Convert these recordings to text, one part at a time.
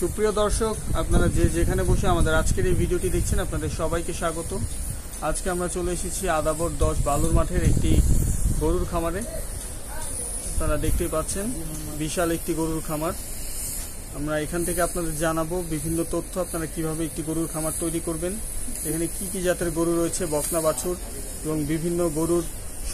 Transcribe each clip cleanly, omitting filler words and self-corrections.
সুপ্রিয় দর্শক, আপনারা যেখানে বসে আমাদের আজকের এই ভিডিওটি দেখছেন আপনাদের সবাইকে স্বাগত। আজকে আমরা চলে এসেছি আদাবর 10 বালুর মাঠের একটি গরুর খামারে। আপনারা দেখতেই পাচ্ছেন বিশাল একটি গরুর খামার। আমরা এখান থেকে আপনাদের জানাবো বিভিন্ন তথ্য, আপনারা কিভাবে একটি গরুর খামার তৈরি করবেন, এখানে কি কি জাতের গরু রয়েছে, বকনা বাছুর এবং বিভিন্ন গরুর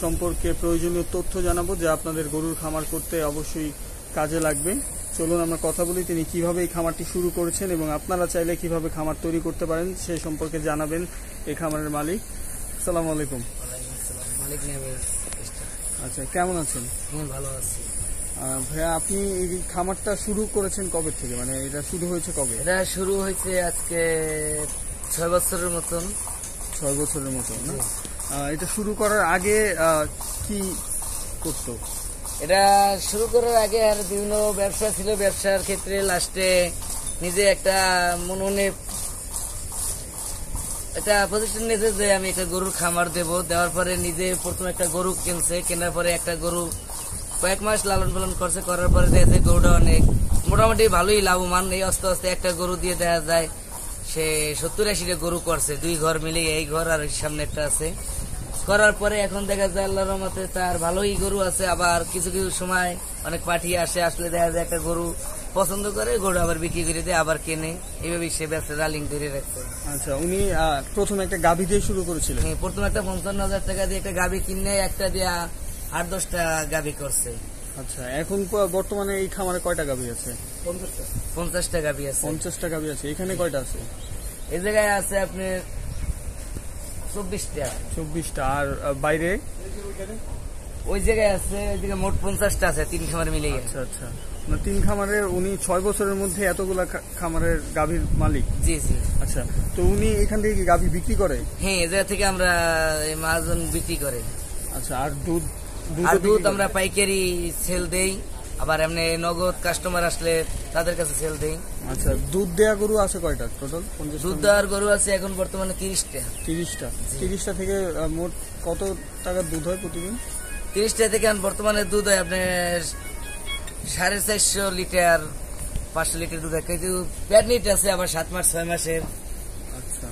সম্পর্কে প্রয়োজনীয় তথ্য জানাবো, যা আপনাদের গরুর খামার করতে অবশ্যই কাজে লাগবে। চলুন আমরা কথা বলি তিনি কিভাবে এই খামারটি শুরু করেছেন এবং আপনারা চাইলে কিভাবে খামার তৈরি করতে পারেন সেই সম্পর্কে জানাবেন এই খামারের মালিক। আসসালামু আলাইকুম। আচ্ছা, কেমন আছেন? ভালো আছি ভাইয়া। আপনি এই খামারটা শুরু করেছেন কবে থেকে, মানে এটা শুরু হয়েছে কবে? এটা শুরু হয়েছে আজকে 6 বছরের মতন। 6 বছরের মতন না? এটা শুরু করার আগে কি করতো? এটা শুরু করার আগে আর বিভিন্ন ব্যবসা ছিল, ব্যবসার ক্ষেত্রে লাস্টে নিজে একটা মনে একটা প্রতিষ্ঠান নিয়েছে যে আমি একটা গরুর খামার দেওয়ার পরে নিজে প্রথম একটা গরু কিনছে, কেনার পরে একটা গরু কয়েক মাস লালন পালন করছে, করার পরে দেখা যায় গরুটা অনেক মোটামুটি ভালোই লাভবান। এই আস্তে আস্তে একটা গরু দিয়ে দেখা যায় সে 70-80টা গরু করছে, 2 ঘর মিলিয়ে, এই ঘর আর সামনে একটা আছে। করার পরে এখন দেখা যায় আল্লাহর রহমতে তার ভালোই গরু আছে। আবার কিছু কিছু সময় অনেক পাঠি আসলে দেখা যায় একটা গরু পছন্দ করে, গরু আবার বিক্রি করে দেয়, আবার কেনে, এইভাবে সে ব্যবসা রালিং ধরে রাখছে। আচ্ছা, উনি প্রথম একটা গাভী দিয়ে শুরু করেছিলেন? হ্যাঁ, প্রথম একটা 55,000 টাকা দিয়ে একটা গাভী কিনে একটা দিয়ে 8-10টা গাভী করছে। আচ্ছা, এখন বর্তমানে এই খামারে কয়টা গাভী আছে? 50টা গাভী আছে। 50টা গাভী আছে। এখানে কয়টা আছে? এই জায়গায় আছে আপনার 24টা। 24টা। আর বাইরে ওই জায়গায় আছে, ওই জায়গায় মোট 50টা আছে, 3 খামার মিলে। আচ্ছা আচ্ছা, 3 খামারের উনি 6 বছরের মধ্যে এতগুলা খামারের গাভীর মালিক? জি জি। আচ্ছা, তো উনি এখান থেকে কি গাভী বিক্রি করে? হ্যাঁ, এই জায়গা থেকে আমরা মাজন বিক্রি করে। আচ্ছা, আর দুধ আমরা পাইকারি সেল দেই, আবার এমনি নগদ কাস্টমার আসলে তাদের কাছে সেল দেই। আচ্ছা, দুধ দেয়া গরু আছে কয়টা টোটাল? দুধ দেওয়ার গরু আছে এখন বর্তমানে 30টা। 30টা থেকে মোট কত টাকার দুধ হয় প্রতিদিন? 30টা থেকে বর্তমানে দুধ হয় আপনার 450 লিটার, 500 লিটার দুধ হয়। কিন্তু প্যাডনিট আছে আবার 7 মাস 6 মাসের। আচ্ছা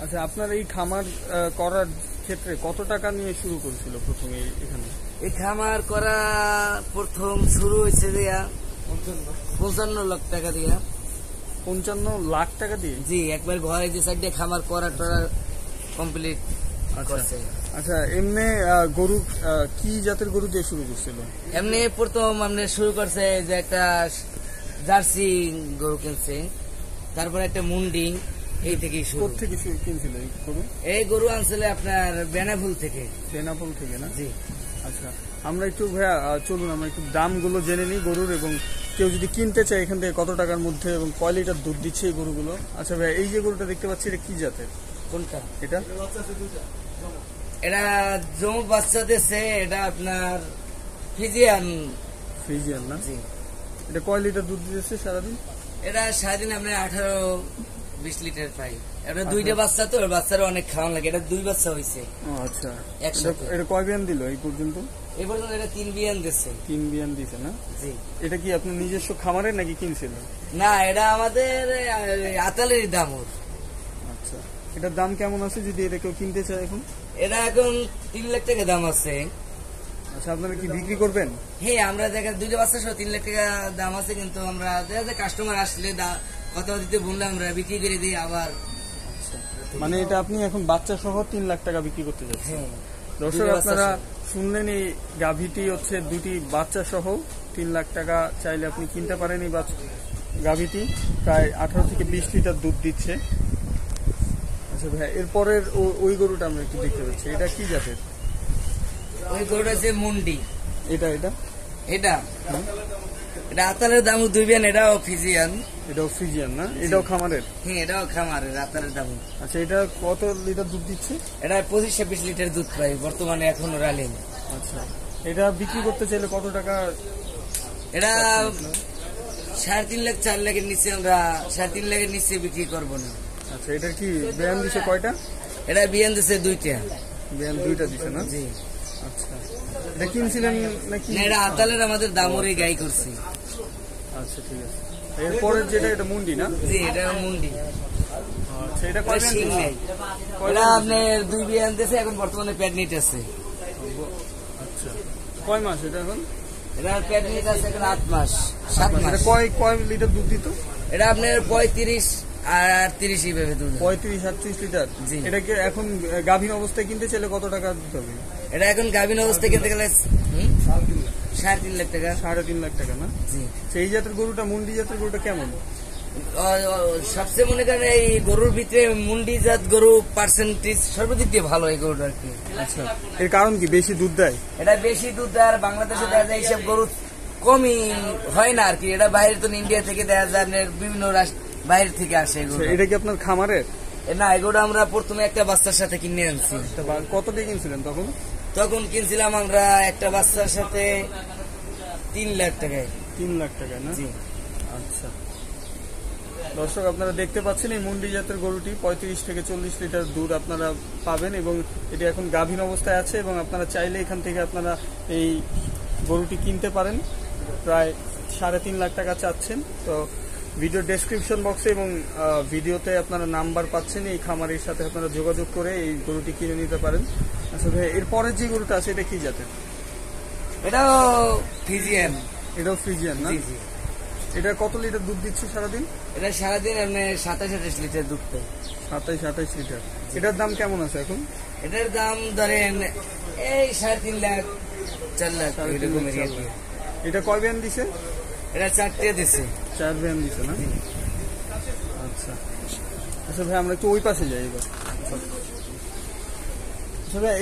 আচ্ছা, আপনার এই খামার করার ক্ষেত্রে কত টাকা নিয়ে শুরু করেছিল প্রথমে এখানে? এই খামার করা প্রথম শুরু হয়েছে দিয়া 55 লাখ টাকা দিয়া। 55 লাখ টাকা দিয়ে? জি, একবার ঘরে যে সাইড দিয়ে খামার করা কমপ্লিট করছে। আচ্ছা, এমনি গরু কি জাতের গরু দিয়ে শুরু করছিল? এমনি প্রথম আমরা শুরু করছে যে একটা জার্সি গরু কিনছে, তারপরে একটা মুন্ডি, এই থেকেই শুরু। কোথেকে কিনছিল এই গরু? এই গরু আনছিল আপনার বেনাপুল থেকে। বেনাপুল থেকে না? জি। আচ্ছা, আমরা একটু ভাইয়া চলুন আমরা একটু দামগুলো জেনে নিই গরুর, এবং কেউ যদি কিনতে চায় এখান থেকে কত টাকার মধ্যে এবং কয় লিটার দুধ দিচ্ছে এই গরুগুলো। আচ্ছা ভাইয়া, এই যে গরুটা দেখতে পাচ্ছি এটা কি জাতের? কোনটা? এটা এটা জমুক বাচ্চা দিচ্ছে, এটা আপনার ফিজিয়ান না? জি। এটা কয় লিটার দুধ দিচ্ছে সারাদিন? এটা সারাদিন আপনার 18-20 লিটার পাই। এটা 2টা বাচ্চা, তো বাচ্চারা অনেক খাওয়ান লাগে। এটা 2 বাচ্চা হয়েছে। আচ্ছা, একসাথে। এটা কয় বিয়ান দিল এই পর্যন্ত? এই পর্যন্ত এটা 3 বিয়ান দিচ্ছে। 3 বিয়ান দিছে না? জি। এটা কি আপনার নিজস্ব খামারের নাকি কিনছিল? না, এটা আমাদের আতালের দাম। আচ্ছা, এটার দাম কেমন আছে যদি এটা কেউ কিনতে চায় এখন? এটা এখন 3 লাখ টাকা দাম আছে। আচ্ছা, আপনারা কি বিক্রি করবেন? হ্যাঁ, আমরা দেখা 2টা বাচ্চা সহ 3 লাখ টাকা দাম আছে, কিন্তু আমরা দেখা যায় কাস্টমার আসলে কথা দিতে বললে আমরা বিক্রি করে দিই আবার। মানে এটা আপনি এখন বাচ্চা সহ 3 লাখ টাকা বিক্রি করতে যাচ্ছেন? হ্যাঁ। দর্শক, আপনারা শুনলেন, এই গাভীটি হচ্ছে 2টি বাচ্চা সহ 3 লাখ টাকা চাইলে আপনি কিনতে পারেন। এই গাভীটি প্রায় 18 থেকে 20 লিটার দুধ দিচ্ছে। আচ্ছা ভাই, এরপরের ওই গরুটা আমরা একটু দেখতে পাচ্ছি, এটা কি জাতের? ওই গরুটা হচ্ছে মুন্ডি। এটা এটা আতালের দাম 2 বিয়ান, এটাও ফিজিয়ান। এটাও ফ্রিজিয়ান না? এটাও খামারের? হ্যাঁ, এটাও খামারের, আতালের দাম। আচ্ছা, এটা কত লিটার দুধ দিচ্ছে? এটা 25-26 লিটার দুধ পাই বর্তমানে এখন রালিং। আচ্ছা, এটা বিক্রি করতে চাইলে কত টাকা? এটা 3.5 লাখ 4 লাখের নিচে আমরা 3.5 লাখের নিচে বিক্রি করবো না। আচ্ছা, এটা কি বিয়ান দিচ্ছে কয়টা? এটা বিয়ান দিচ্ছে 2টা। বিয়ান 2টা দিচ্ছে না? জি। আচ্ছা, এটা কিনছিলেন নাকি? এটা আতালের আমাদের দামরে গাই করছি। আচ্ছা, ঠিক আছে। এরপরের যেটা এটা মুন্ডি না? জি এটা মুন্ডি। আচ্ছা, এটা কয় শিং বিয়ান নেই। দিছে? এটা আপনার 2 বিয়ান দিয়েছে, এখন বর্তমানে প্যাডনিট আছে। আচ্ছা, কয় মাস এটা এখন? এটা প্যাডনিট আছে এখন 8 মাস 7 এটা মাস। কয় লিটার দুধ দিত? এটা আপনার 35 আর 30 এইভাবে দুধ। 35-38 লিটার। জি। এটাকে এখন গাভীন অবস্থায় কিনতে চাইলে কত টাকা দিতে হবে? এটা এখন গাভিন অবস্থায় কিনতে গেলে 3.5 লাখ টাকা। 3.5 লাখ টাকা না? জি। সেই জাতের গরুটা, মুন্ডি জাতের গরুটা কেমন? সবচেয়ে মনে করেন এই গরুর ভিতরে মুন্ডি জাত গরু পার্সেন্টেজ সর্বাধিক দিয়ে ভালো এই গরুটা আর কি। আচ্ছা, এর কারণ কি? বেশি দুধ দেয়? এটা বেশি দুধ দেয়, আর বাংলাদেশে দেখা যায় এইসব গরু কমই হয় না আর কি। এটা বাইরে তো ইন্ডিয়া থেকে দেখা যায় আপনার বিভিন্ন বাইরে থেকে আসে এগুলো। এটা কি আপনার খামারের? না, এগুলো আমরা প্রথমে একটা বাচ্চার সাথে কিনে আনছি। কত দিয়ে কিনছিলেন তখন? তখন কিনছিলাম আমরা একটা বাচ্চার সাথে 3 লাখ টাকায়। 3 লাখ টাকা না? জি। আচ্ছা, দর্শক আপনারা দেখতে পাচ্ছেন এই মুন্ডি জাতের গরুটি 35 থেকে 40 লিটার দুধ আপনারা পাবেন, এবং এটি এখন গাভীন অবস্থায় আছে, এবং আপনারা চাইলে এখান থেকে আপনারা এই গরুটি কিনতে পারেন। প্রায় 3.5 লাখ টাকা চাচ্ছেন। তো ভিডিও ডেসক্রিপশন বক্সে এবং ভিডিওতে আপনারা নাম্বার পাচ্ছেন, এই খামারের সাথে আপনারা যোগাযোগ করে এই গরুটি কিনে নিতে পারেন। আচ্ছা ভাই, এরপরের যে গরুটা আছে এটা কি জাতের? এটাও ফিজিয়ান। এটাও ফ্রিজিয়ান না? জি জি। এটা কত লিটার দুধ দিচ্ছে সারাদিন? এটা সারাদিন আপনি 27-28 লিটার দুধ পাই। 27-28 লিটার। এটার দাম কেমন আছে এখন? এটার দাম ধরেন এই 3.5 লাখ 4 লাখ এরকম এরিয়া। এটা কয় বিয়ান দিছে? এটা 4টে দিছে। 4 বিয়ান দিছে না? আচ্ছা আচ্ছা ভাই, আমরা একটু ওই পাশে যাই এবার। আচ্ছা ভাই,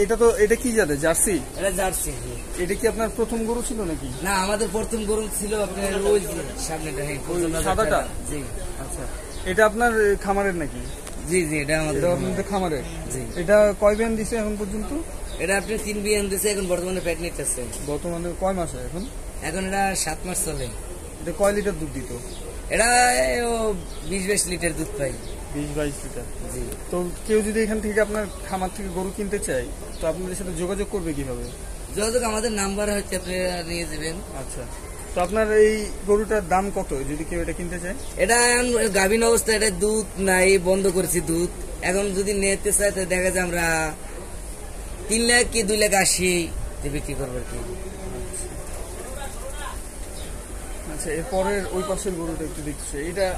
এটা কি জাতের? জার্সি? এটা জার্সি। এটা কি আপনার প্রথম গরু ছিল নাকি? না, আমাদের প্রথম গরু ছিল আপনার ওই যে সামনেটা। ওই সাদাটা? জি। আচ্ছা, এটা আপনার খামারের নাকি? জি জি, এটা আমাদের। এটা আপনাদের খামারের? জি। এটা কয় বিয়ান দিছে এখন পর্যন্ত? এটা আপনি 3 বিয়ান দিছে, এখন বর্তমানে প্যাডনিট আছে। বর্তমানে কয় মাস হয় এখন? এখন এটা 7 মাস চলে। এটা কয় লিটার দুধ দিত? এটা 20-22 লিটার দুধ পাই। 20-22 লিটার। জি। তো কেউ যদি এখান থেকে আপনার খামার থেকে গরু কিনতে চায়, তো আপনাদের সাথে যোগাযোগ করবে কিভাবে? যোগাযোগ আমাদের নাম্বার হচ্ছে আপনারা নিয়ে যাবেন। আচ্ছা, তো আপনার এই গরুটার দাম কত যদি কেউ এটা কিনতে চায়? এটা গাভীন অবস্থা, এটা দুধ নাই, বন্ধ করেছি দুধ। এখন যদি নিতে চাই তো দেখা যায় আমরা 3 লাখ কি 2.80 লাখ বিক্রি করবো আর কি। আচ্ছা, এরপরের ওই পাশের গরুটা একটু দেখছে,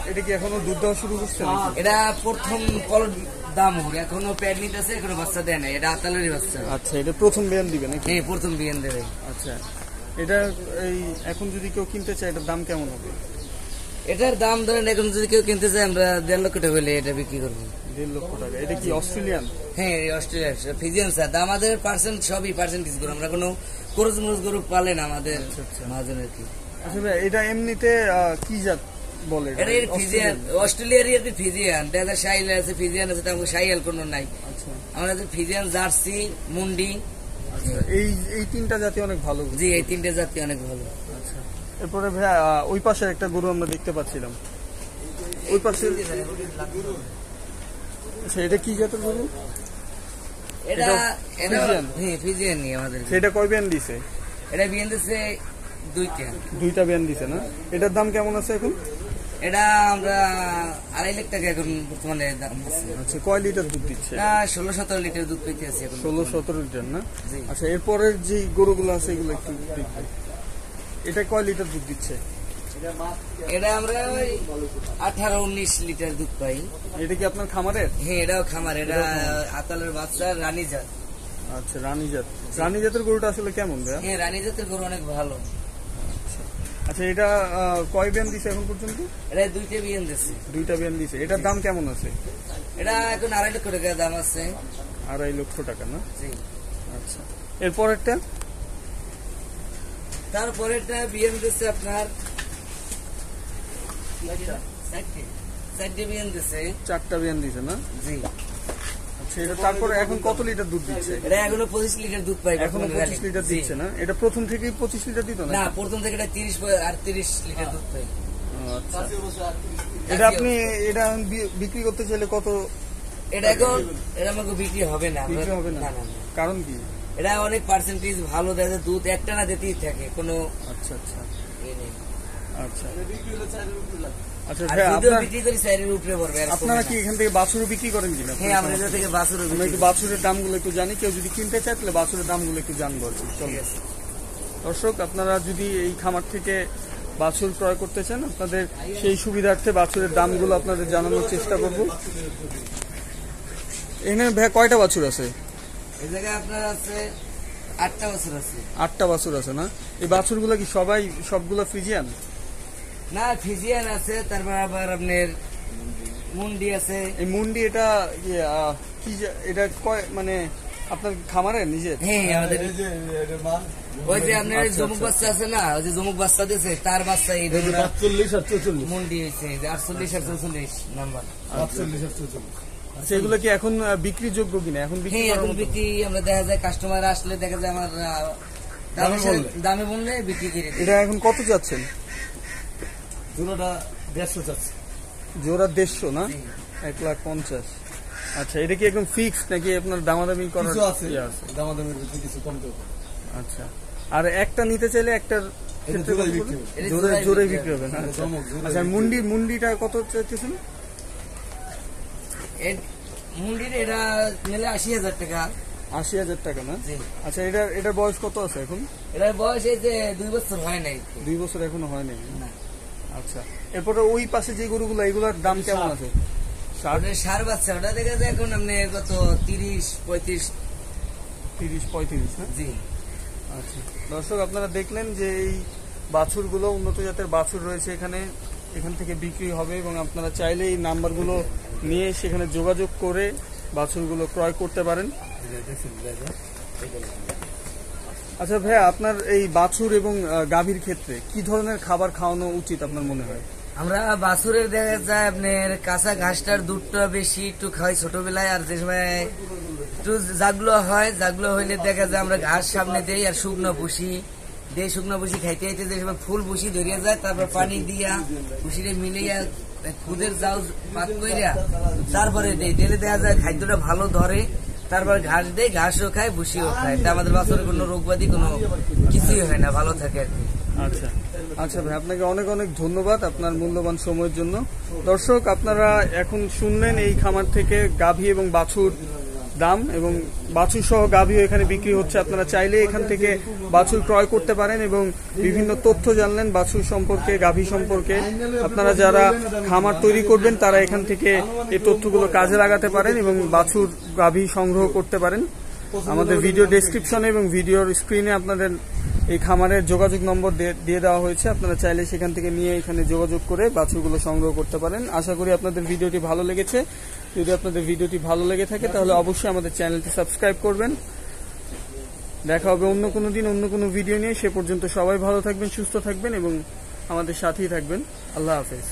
এটা কি এখনো দুধ দেওয়া শুরু করছে নাকি? এটা প্রথম পলট দাম হোক, এখনো প্যাডনিট আছে, এখনো বাচ্চা দেয় না। এটা আতালেরই বাচ্চা। আচ্ছা, এটা প্রথম বিয়ান দিবে নাকি? হ্যাঁ, প্রথম বিয়ান দেবে। আচ্ছা, এটা এই এখন যদি কেউ কিনতে চায় এটার দাম কেমন হবে? এটার দাম ধরেন এখন যদি কেউ কিনতে চায় আমরা 1.5 লক্ষ টাকা হলে এটা বিক্রি করবো। 1.5 লক্ষ টাকা। এটা কি অস্ট্রেলিয়ান? হ্যাঁ, অস্ট্রেলিয়ার ফিজিয়ান স্যার। আমাদের সবই পার্সেন্টেজ গরু, আমরা কোনো খরচ মরচ গরু পালে না আমাদের মাঝে কি। আচ্ছা ভাই, এটা এমনিতে কি জাত বলে? এটা ফিজিয়ান, অস্ট্রেলিয়ার ফিজিয়ান। দেখা শাইল আছে, ফিজিয়ান আছে, তেমন শাইল কোনো নাই। আচ্ছা, আমাদের ফিজিয়ান, জার্সি, মুন্ডি। আচ্ছা, এই 3টা জাতি অনেক ভালো। জি, এই 3টে জাতি অনেক ভালো। আচ্ছা, এরপরে ভাই ওই পাশে একটা গরু আমরা দেখতে পাচ্ছিলাম, ওই পাশে। আচ্ছা, এটা কি জাতের গরু? এটা ফিজিয়ান? হ্যাঁ, ফিজিয়ান নিয়ে আমাদের। সেটা কয় বিয়ান দিছে? এটা বিয়ান দিচ্ছে 2টা বিয়ান দিছে না? এটার দাম কেমন আছে এখন? এটা আমরা 2.5 লাখ টাকা এখন বর্তমানে দাম আছে। আচ্ছা, কয় লিটার দুধ দিচ্ছে? 16-17 লিটার দুধ পেতে আছে এখন। 16-17 লিটার না? জি। আচ্ছা, এরপরের যে গরুগুলো আছে এগুলো একটু দেখবে। এটা কয় লিটার দুধ দিচ্ছে? এটা আমরা 18-19 লিটার দুধ পাই। এটা কি আপনার খামারের? হ্যাঁ, এটাও খামার। এটা আতালের বাচ্চা, রানী জাত। আচ্ছা, রানী জাত। রানী জাতের গরুটা আসলে কেমন ভাইয়া? হ্যাঁ, রানী জাতের গরু অনেক ভালো। আচ্ছা, এটা কয় বিয়ান দিছে এখন পর্যন্ত? এটা 2টে বিয়ান দিচ্ছে। 2টা বিয়ান দিছে। এটার দাম কেমন আছে? এটা এখন 2.5 লক্ষ টাকা দাম আছে। 2.5 লক্ষ টাকা না? জি। আচ্ছা, এরপরেরটা? তারপরে একটা বিয়ান দিচ্ছে আপনার 4টে বিয়ান দিচ্ছে। 4টা বিয়ান দিছে না? জি। আচ্ছা, এটা তারপরে এখন কত লিটার দুধ দিচ্ছে? এটা এখনো 25 লিটার দুধ পাই। এখনো 25 লিটার দিচ্ছে না? এটা প্রথম থেকেই 25 লিটার দিত না? না, প্রথম থেকে এটা 30 লিটার দুধ পাই। আচ্ছা, এটা আপনি এটা বিক্রি করতে চাইলে কত? এটা এখন এটা আমাকে বিক্রি হবে না। বিক্রি হবে না? কারণ কি? এটা অনেক পার্সেন্টেজ ভালো দেয়, দুধ একটা না দিতেই থাকে কোনো। আচ্ছা আচ্ছা, আচ্ছা আচ্ছা আর ভাইয়া, যদিও বিক্রি করি চাইরের উপরে পড়বে, আর আপনারা কমবে কি না। এখান থেকে বাছুরও বিক্রি করেন কিনা? হ্যাঁ, আমরা এখান থেকে বাছুরও আমরা বিক্রি একটু করি। বাছুরের দামগুলো একটু জানি, কেউ যদি কিনতে চায় তাহলে বাছুরের দামগুলো একটু জানবো আর কি। চলো। ঠিক আছে। দর্শক, আপনারা যদি এই খামার থেকে বাছুর ক্রয় করতে চান, আপনাদের সেই সুবিধার্থে বাছুরের দামগুলো আপনাদের জানানোর চেষ্টা করব। এখানে ভাই কয়টা বাছুর আছে? এই জায়গায় আপনার আছে 8টা বাছুর আছে। 8টা বাছুর আছে না? এই বাছুরগুলো কি সবগুলো ফ্রিজিয়ান? না, ফিজিয়ান আছে, তারপর আবার আপনার মুন্ডি আছে। এই মুন্ডি এটা এটা মানে আপনার খামারের নিজের? হ্যাঁ, আমাদের ওই যে আপনার আচ্ছা, জমুক আচ্ছা। বাচ্চা আছে না, ওই যে জমুক বাচ্চা দিয়েছে তার বাচ্চা এই ধরুন 45 আর 44 মুন্ডি হয়েছে 48 আর 44 নাম্বার। 45 আর 44 সেগুলো কি এখন বিক্রিযোগ্য কিনা? এখন বিক্রি হ্যাঁ, করার এখন মতো? বিক্রি আমরা দেখা যায় কাস্টমার আসলে দেখা যায় আমার দামে বললে বিক্রি করে দিই। এটা এখন কত যাচ্ছেন? দুটোটা 150 যাচ্ছে। জোড়া 150 না? 1,50,000। আচ্ছা, এটা কি একদম ফিক্সড নাকি আপনার দামাদামি করার কিছু আছে ইয়ে আছে? দামাদামের ভিতরে কিছু কমতে হবে। আচ্ছা, আর একটা নিতে চাইলে একটার ক্ষেত্রে জোড়াই কত বিক্রি পড়বে? হবে। এটা জোড়ায় জোড়াই জোড়াই বিক্রি বিক্রি হবে না? এটা আচ্ছা। জমক, জোড়াই আচ্ছা, বিক্রি মুন্ডিটা কত চাইতেছেন? মুন্ডির এটা নিলে 80,000 টাকা। 80,000 টাকা না? জি। আচ্ছা, এটার বয়স কত আছে এখন? এটার বয়স এই যে 2 বছর হয় নাই। 2 বছর এখনো হয় নাই। না, আচ্ছা, এরপরে ওই পাশে যে গরুগুলো, এগুলোর দাম কেমন আছে? ওটা সার বাচ্চা, ওটা দেখা যায় এখন আপনি কত 30-35। 30-35 না? জি। আচ্ছা, দর্শক, আপনারা দেখলেন যে এই বাছুরগুলো উন্নত জাতের বাছুর রয়েছে এখান থেকে বিক্রি হবে, এবং আপনারা চাইলে এই নাম্বারগুলো নিয়ে সেখানে যোগাযোগ করে বাছুরগুলো ক্রয় করতে পারেন। আচ্ছা ভাইয়া, আপনার এই বাছুর এবং গাভীর ক্ষেত্রে কি ধরনের খাবার খাওয়ানো উচিত আপনার মনে হয়? আমরা বাছুরের দেখা যায় আপনার কাঁচা ঘাসটার দুধটা বেশি একটু খাওয়াই ছোটবেলায়, আর যে সময় একটু জাগলো হইলে দেখা যায় আমরা ঘাস সামনে দেই আর শুকনো ভুসি দিয়ে, শুকনো ভুসি খাইতে খাইতে যে সময় ফুল ভুসি ধরিয়া যায়, তারপর পানি দিয়া ভুসিরে মিলিয়া খুদের যাও পাত কইরা তারপরে দেই, দিলে দেখা যায় খাদ্যটা ভালো ধরে, তারপর ঘাস দেয়, ঘাসও খায় ভুসিও খায়। তা আমাদের বাছুরের কোনো রোগবাদী কোনো কিছুই হয় না, ভালো থাকে আর কি। আচ্ছা আচ্ছা ভাই, আপনাকে অনেক অনেক ধন্যবাদ আপনার মূল্যবান সময়ের জন্য। দর্শক, আপনারা এখন শুনলেন এই খামার থেকে গাভী এবং বাছুর দাম, এবং বাছুর সহ গাভীও এখানে বিক্রি হচ্ছে। আপনারা চাইলে এখান থেকে বাছুর ক্রয় করতে পারেন এবং বিভিন্ন তথ্য জানলেন বাছুর সম্পর্কে, গাভী সম্পর্কে। আপনারা যারা খামার তৈরি করবেন তারা এখান থেকে এই তথ্যগুলো কাজে লাগাতে পারেন এবং বাছুর গাভী সংগ্রহ করতে পারেন। আমাদের ভিডিও ডেসক্রিপশনে এবং ভিডিওর স্ক্রিনে আপনাদের এই খামারের যোগাযোগ নম্বর দিয়ে দেওয়া হয়েছে। আপনারা চাইলে সেখান থেকে নিয়ে এখানে যোগাযোগ করে বাছুরগুলো সংগ্রহ করতে পারেন। আশা করি আপনাদের ভিডিওটি ভালো লেগেছে। যদি আপনাদের ভিডিওটি ভালো লেগে থাকে তাহলে অবশ্যই আমাদের চ্যানেলটি সাবস্ক্রাইব করবেন। দেখা হবে অন্য কোনো দিন অন্য কোনো ভিডিও নিয়ে। সে পর্যন্ত সবাই ভালো থাকবেন, সুস্থ থাকবেন এবং আমাদের সাথেই থাকবেন। আল্লাহ হাফেজ।